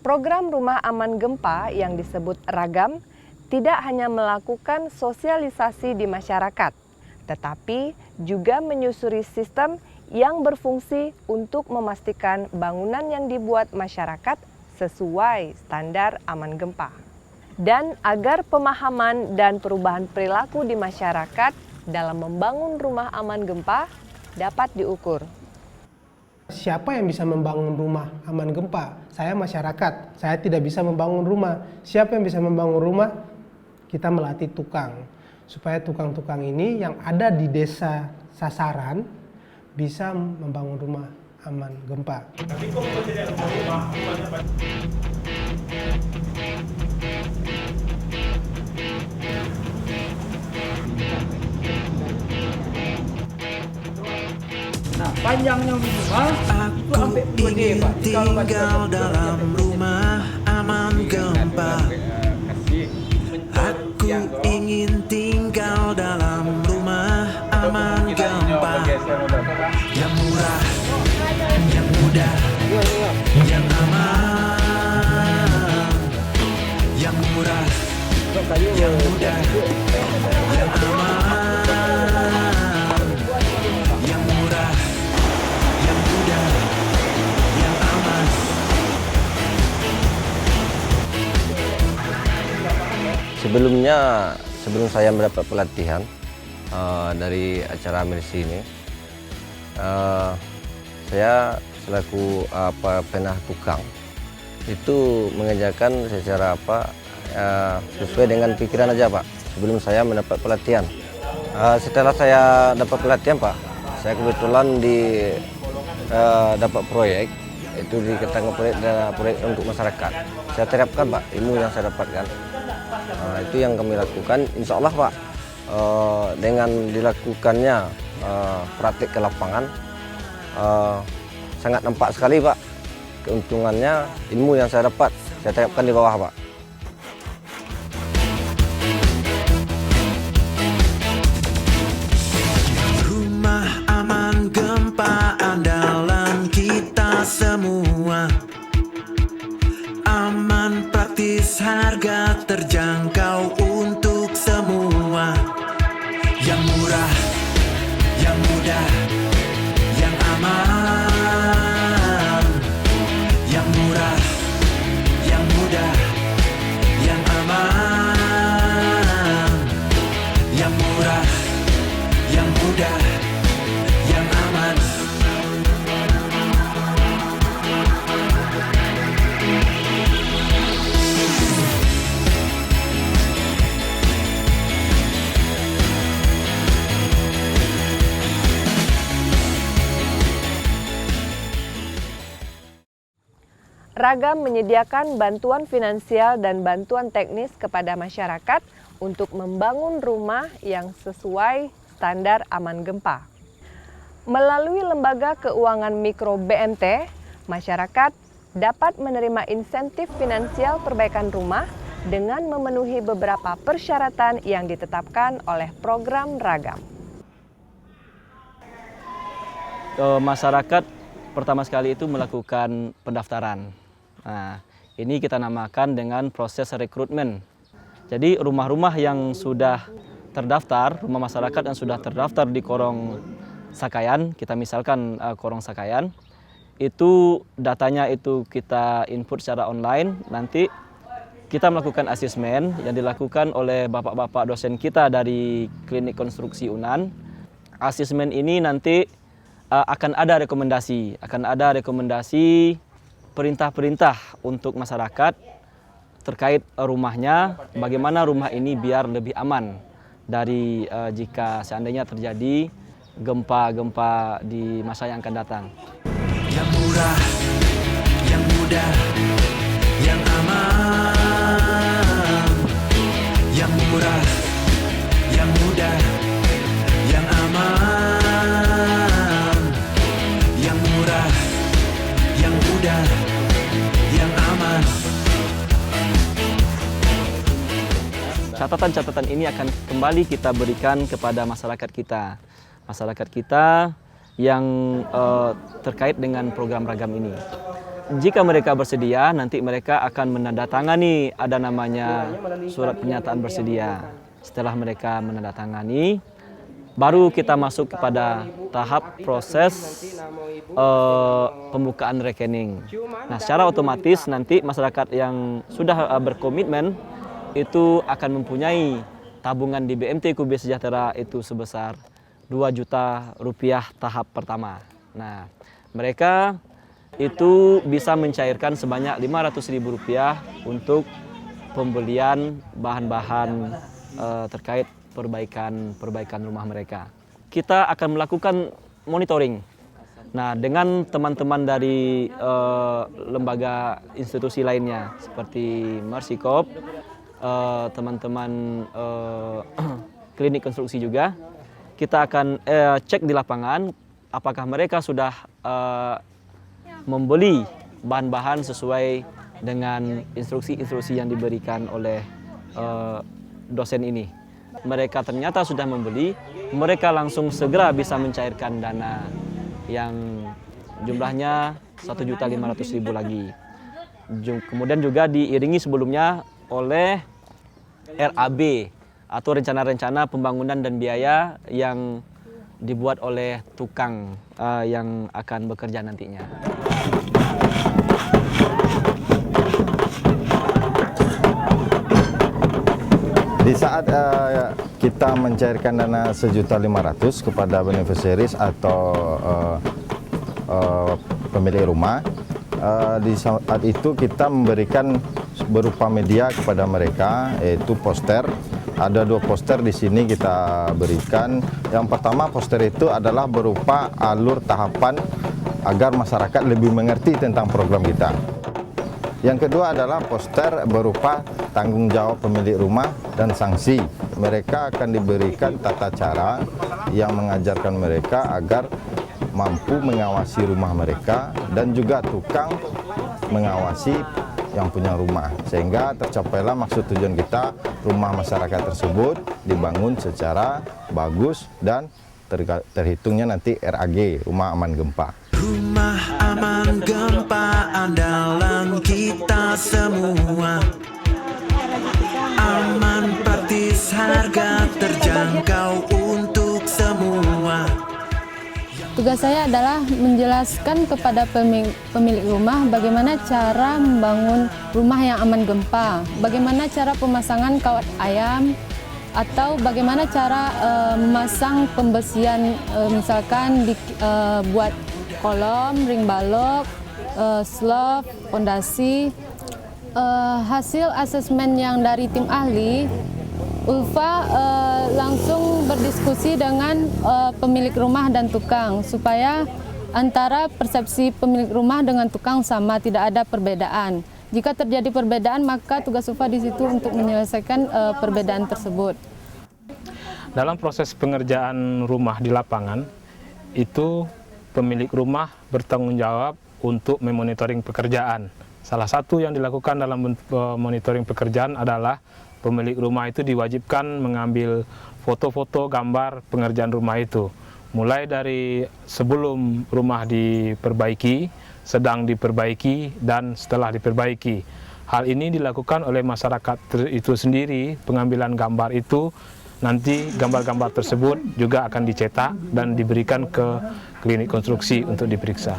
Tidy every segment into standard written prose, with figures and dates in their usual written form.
Program Rumah Aman Gempa yang disebut Ragam tidak hanya melakukan sosialisasi di masyarakat, tetapi juga menyusuri sistem yang berfungsi untuk memastikan bangunan yang dibuat masyarakat sesuai standar aman gempa. Dan agar pemahaman dan perubahan perilaku di masyarakat dalam membangun rumah aman gempa dapat diukur. Siapa yang bisa membangun rumah aman gempa? Saya masyarakat, saya tidak bisa membangun rumah. Siapa yang bisa membangun rumah? Kita melatih tukang. Supaya tukang-tukang ini yang ada di desa sasaran bisa membangun rumah aman gempa. Tapi kok tidak rumah aman? Nah, panjangnya minimal aku ingin tinggal dalam rumah aman gempa. Aku ingin tinggal dalam rumah aman gempa. Yang murah, yang mudah, yang aman. Yang murah, yang mudah, yang aman. Sebelum saya mendapat pelatihan dari acara Mercy ini, saya selaku penah tukang itu mengerjakan secara sesuai dengan pikiran aja Pak. Sebelum saya mendapat pelatihan, setelah saya dapat pelatihan Pak, saya kebetulan dapat proyek itu di Ketangga proyek untuk masyarakat. Saya terapkan Pak ilmu yang saya dapatkan. Itu yang kami lakukan, insya Allah Pak, dengan dilakukannya praktik ke lapangan, sangat nampak sekali Pak keuntungannya. Ilmu yang saya dapat, saya terapkan di bawah Pak. Rumah aman gempa andalan kita semua. Aman, praktis, harga terjangkau untuk semua. Yang murah, yang mudah, yang aman. Yang murah, yang mudah, yang aman. Yang murah, yang mudah, yang aman. Ragam menyediakan bantuan finansial dan bantuan teknis kepada masyarakat untuk membangun rumah yang sesuai standar aman gempa. Melalui Lembaga Keuangan Mikro BMT, masyarakat dapat menerima insentif finansial perbaikan rumah dengan memenuhi beberapa persyaratan yang ditetapkan oleh program Ragam. Masyarakat pertama sekali itu melakukan pendaftaran. Nah, ini kita namakan dengan proses rekrutmen. Jadi rumah-rumah yang sudah terdaftar, rumah masyarakat yang sudah terdaftar di Korong Sakayan, kita misalkan Korong Sakayan, itu datanya itu kita input secara online, nanti kita melakukan asesmen yang dilakukan oleh bapak-bapak dosen kita dari Klinik Konstruksi UNAN. Asesmen ini nanti akan ada rekomendasi perintah-perintah untuk masyarakat terkait rumahnya, bagaimana rumah ini biar lebih aman dari jika seandainya terjadi gempa-gempa di masa yang akan datang. yang murah, yang mudah, yang aman. Yang murah, yang mudah, yang aman. Yang murah, yang mudah, yang aman. Catatan-catatan ini akan kembali kita berikan kepada masyarakat kita. Masyarakat kita yang terkait dengan program ragam ini. Jika mereka bersedia, nanti mereka akan menandatangani ada namanya surat pernyataan bersedia. Setelah mereka menandatangani, baru kita masuk kepada tahap proses pembukaan rekening. Nah, secara otomatis nanti masyarakat yang sudah berkomitmen itu akan mempunyai tabungan di BMT Kubi Sejahtera itu sebesar Rp2 juta tahap pertama. Nah, mereka itu bisa mencairkan sebanyak Rp500.000 untuk pembelian bahan-bahan terkait perbaikan rumah mereka. Kita akan melakukan monitoring. Nah, dengan teman-teman dari lembaga institusi lainnya seperti Mercy Corp, teman-teman klinik konstruksi juga, kita akan cek di lapangan apakah mereka sudah membeli bahan-bahan sesuai dengan instruksi-instruksi yang diberikan oleh dosen ini. Mereka ternyata sudah membeli, mereka langsung segera bisa mencairkan dana yang jumlahnya Rp1.500.000 lagi. Kemudian juga diiringi sebelumnya oleh RAB atau rencana-rencana pembangunan dan biaya yang dibuat oleh tukang yang akan bekerja nantinya. Di saat kita mencairkan dana Rp1.500.000 kepada beneficiaries atau pemilik rumah, di saat itu kita memberikan berupa media kepada mereka, yaitu poster. Ada 2 poster di sini kita berikan. Yang pertama, poster itu adalah berupa alur tahapan agar masyarakat lebih mengerti tentang program kita. Yang kedua adalah poster berupa tanggung jawab pemilik rumah dan sanksi. Mereka akan diberikan tata cara yang mengajarkan mereka agar mampu mengawasi rumah mereka dan juga tukang mengawasi yang punya rumah, sehingga tercapailah maksud tujuan kita, rumah masyarakat tersebut dibangun secara bagus dan terhitungnya nanti RAG, rumah aman gempa. Rumah aman gempa andalan kita semua. Aman praktis, harga terjangkau untuk semua. Tugas saya adalah menjelaskan kepada pemilik rumah bagaimana cara membangun rumah yang aman gempa, bagaimana cara pemasangan kawat ayam, atau bagaimana cara memasang pembesian, misalkan buat kolom, ring balok, slop, fondasi. Hasil asesmen yang dari tim ahli, Ulfa langsung berdiskusi dengan pemilik rumah dan tukang supaya antara persepsi pemilik rumah dengan tukang sama, tidak ada perbedaan. Jika terjadi perbedaan, maka tugas Ulfa di situ untuk menyelesaikan perbedaan tersebut. Dalam proses pengerjaan rumah di lapangan, itu pemilik rumah bertanggung jawab untuk memonitoring pekerjaan. Salah satu yang dilakukan dalam monitoring pekerjaan adalah pemilik rumah itu diwajibkan mengambil foto-foto gambar pengerjaan rumah itu. Mulai dari sebelum rumah diperbaiki, sedang diperbaiki, dan setelah diperbaiki. Hal ini dilakukan oleh masyarakat itu sendiri. Pengambilan gambar itu, nanti gambar-gambar tersebut juga akan dicetak dan diberikan ke klinik konstruksi untuk diperiksa.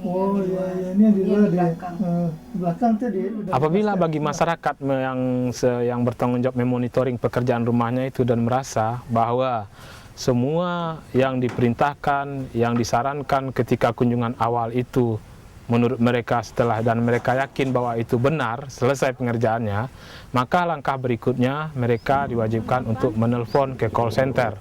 Oh ya, ini di belakang tadi. Apabila bagi masyarakat yang bertanggung jawab memonitoring pekerjaan rumahnya itu dan merasa bahwa semua yang diperintahkan, yang disarankan ketika kunjungan awal itu menurut mereka setelah dan mereka yakin bahwa itu benar, selesai pengerjaannya, maka langkah berikutnya mereka diwajibkan untuk menelpon ke call center.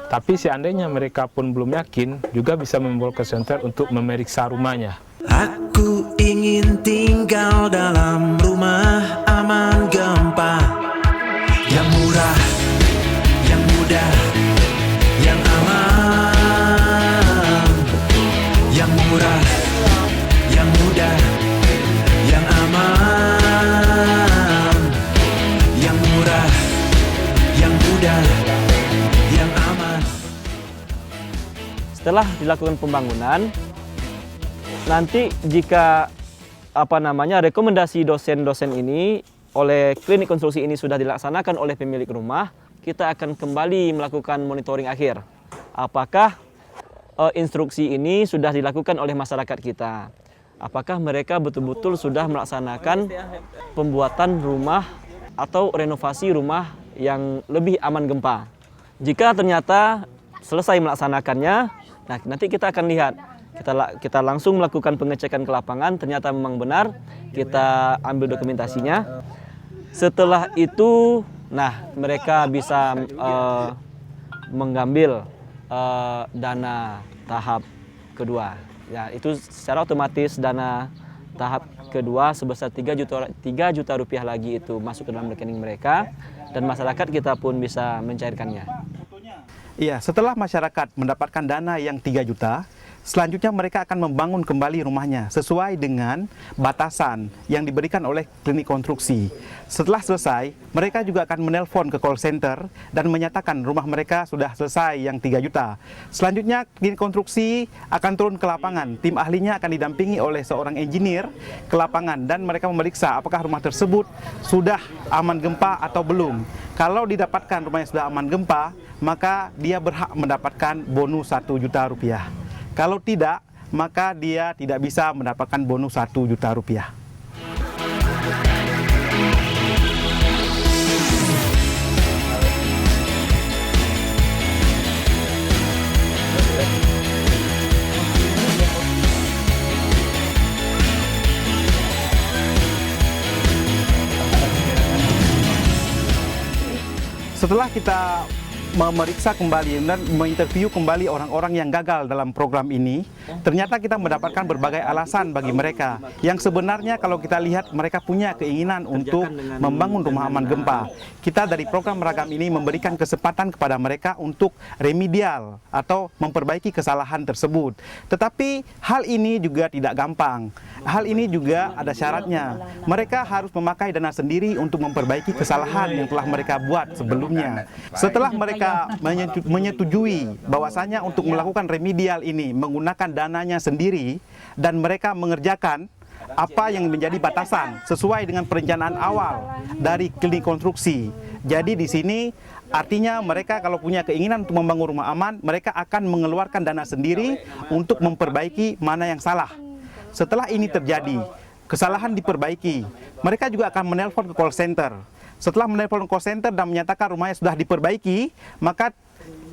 Tapi seandainya mereka pun belum yakin, juga bisa membawa ke center untuk memeriksa rumahnya. Aku ingin tinggal dalam rumah aman gempa, yang murah, yang mudah, yang aman. Yang murah, yang mudah, yang aman. Yang murah, yang mudah, yang aman. Setelah dilakukan pembangunan, nanti jika rekomendasi dosen-dosen ini oleh klinik konstruksi ini sudah dilaksanakan oleh pemilik rumah, kita akan kembali melakukan monitoring akhir. Apakah instruksi ini sudah dilakukan oleh masyarakat kita? Apakah mereka betul-betul sudah melaksanakan pembuatan rumah atau renovasi rumah yang lebih aman gempa? Jika ternyata selesai melaksanakannya, nah nanti kita akan lihat. Kita langsung melakukan pengecekan ke lapangan, ternyata memang benar, kita ambil dokumentasinya. Setelah itu, nah mereka bisa mengambil dana tahap kedua. Ya, itu secara otomatis dana tahap kedua sebesar 3 juta rupiah lagi itu masuk ke dalam rekening mereka, dan masyarakat kita pun bisa mencairkannya. Iya, setelah masyarakat mendapatkan dana yang 3 juta, selanjutnya mereka akan membangun kembali rumahnya sesuai dengan batasan yang diberikan oleh klinik konstruksi. Setelah selesai, mereka juga akan menelpon ke call center dan menyatakan rumah mereka sudah selesai yang 3 juta. Selanjutnya klinik konstruksi akan turun ke lapangan. Tim ahlinya akan didampingi oleh seorang engineer ke lapangan dan mereka memeriksa apakah rumah tersebut sudah aman gempa atau belum. Kalau didapatkan rumahnya sudah aman gempa, maka dia berhak mendapatkan bonus 1 juta rupiah. Kalau tidak, maka dia tidak bisa mendapatkan bonus 1 juta rupiah. Setelah kita memeriksa kembali dan menginterview kembali orang-orang yang gagal dalam program ini, ternyata kita mendapatkan berbagai alasan bagi mereka yang sebenarnya kalau kita lihat mereka punya keinginan untuk membangun rumah aman gempa. Kita dari program Ragam ini memberikan kesempatan kepada mereka untuk remedial atau memperbaiki kesalahan tersebut. Tetapi hal ini juga tidak gampang. Hal ini juga ada syaratnya. Mereka harus memakai dana sendiri untuk memperbaiki kesalahan yang telah mereka buat sebelumnya. Setelah mereka menyetujui bahwasanya untuk melakukan remedial ini menggunakan dananya sendiri dan mereka mengerjakan apa yang menjadi batasan sesuai dengan perencanaan awal dari klinik konstruksi. Jadi di sini artinya mereka kalau punya keinginan untuk membangun rumah aman, mereka akan mengeluarkan dana sendiri untuk memperbaiki mana yang salah. Setelah ini terjadi, kesalahan diperbaiki, mereka juga akan menelpon ke call center. Setelah menelpon call center dan menyatakan rumahnya sudah diperbaiki, maka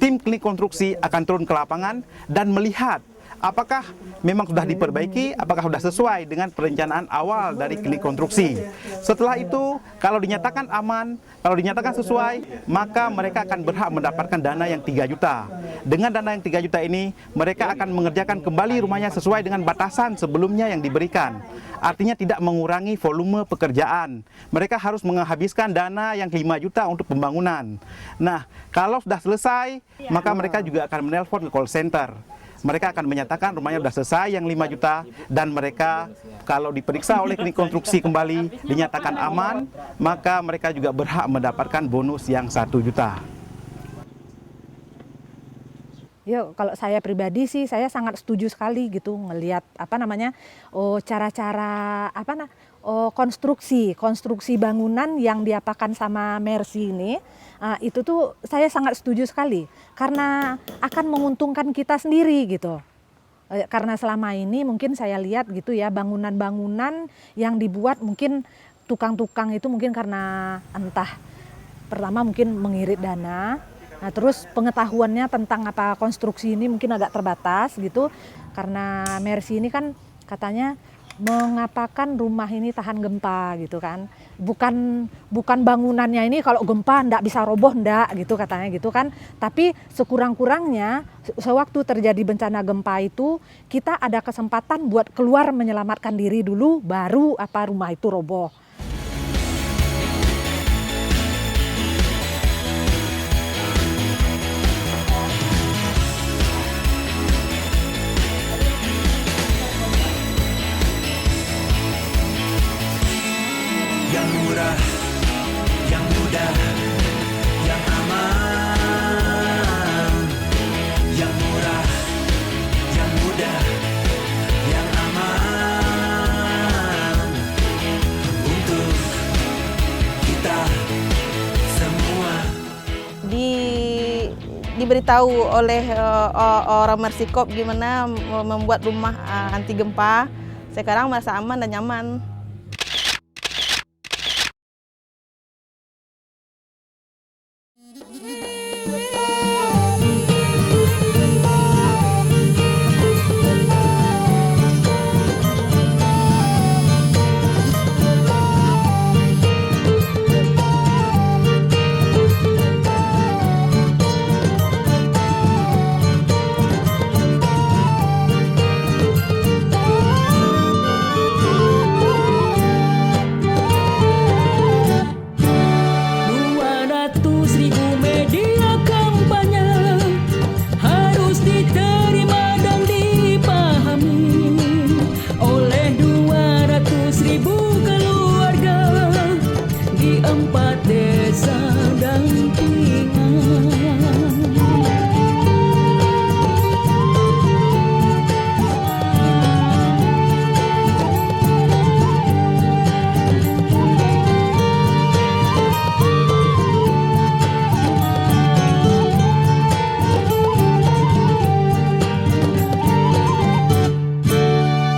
tim klinik konstruksi akan turun ke lapangan dan melihat apakah memang sudah diperbaiki, apakah sudah sesuai dengan perencanaan awal dari klinik konstruksi. Setelah itu, kalau dinyatakan aman, kalau dinyatakan sesuai, maka mereka akan berhak mendapatkan dana yang 3 juta. Dengan dana yang 3 juta ini, mereka akan mengerjakan kembali rumahnya sesuai dengan batasan sebelumnya yang diberikan. Artinya tidak mengurangi volume pekerjaan. Mereka harus menghabiskan dana yang 5 juta untuk pembangunan. Nah, kalau sudah selesai, maka mereka juga akan menelpon ke call center. Mereka akan menyatakan rumahnya sudah selesai yang 5 juta dan mereka kalau diperiksa oleh klinik konstruksi kembali dinyatakan aman, maka mereka juga berhak mendapatkan bonus yang 1 juta. Ya, kalau saya pribadi sih saya sangat setuju sekali gitu ngelihat cara-cara konstruksi bangunan yang diapakan sama Mercy ini. Itu tuh saya sangat setuju sekali karena akan menguntungkan kita sendiri gitu. Karena selama ini mungkin saya lihat gitu ya bangunan-bangunan yang dibuat mungkin tukang-tukang itu mungkin karena entah pertama mungkin mengirit dana. Nah, terus pengetahuannya tentang konstruksi ini mungkin agak terbatas gitu karena Mercy ini kan katanya mengapakan rumah ini tahan gempa gitu kan. Bukan bangunannya ini kalau gempa ndak bisa roboh ndak gitu katanya gitu kan. Tapi sekurang-kurangnya sewaktu terjadi bencana gempa itu kita ada kesempatan buat keluar menyelamatkan diri dulu baru rumah itu roboh. Yang murah, yang mudah, yang aman. Yang murah, yang mudah, yang aman. Untuk kita semua. Diberitahu oleh orang Mercy Corps gimana membuat rumah anti gempa. Sekarang merasa aman dan nyaman.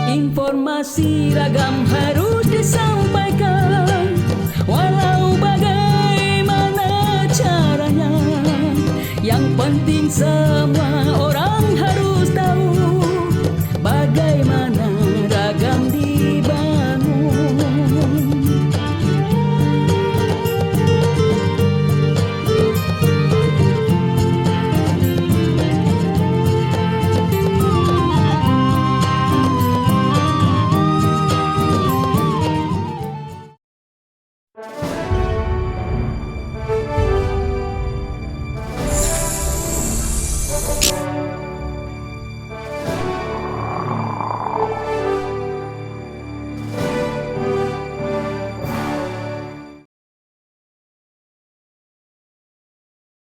Informasi ragam harus disampaikan, walau bagaimana caranya. Yang penting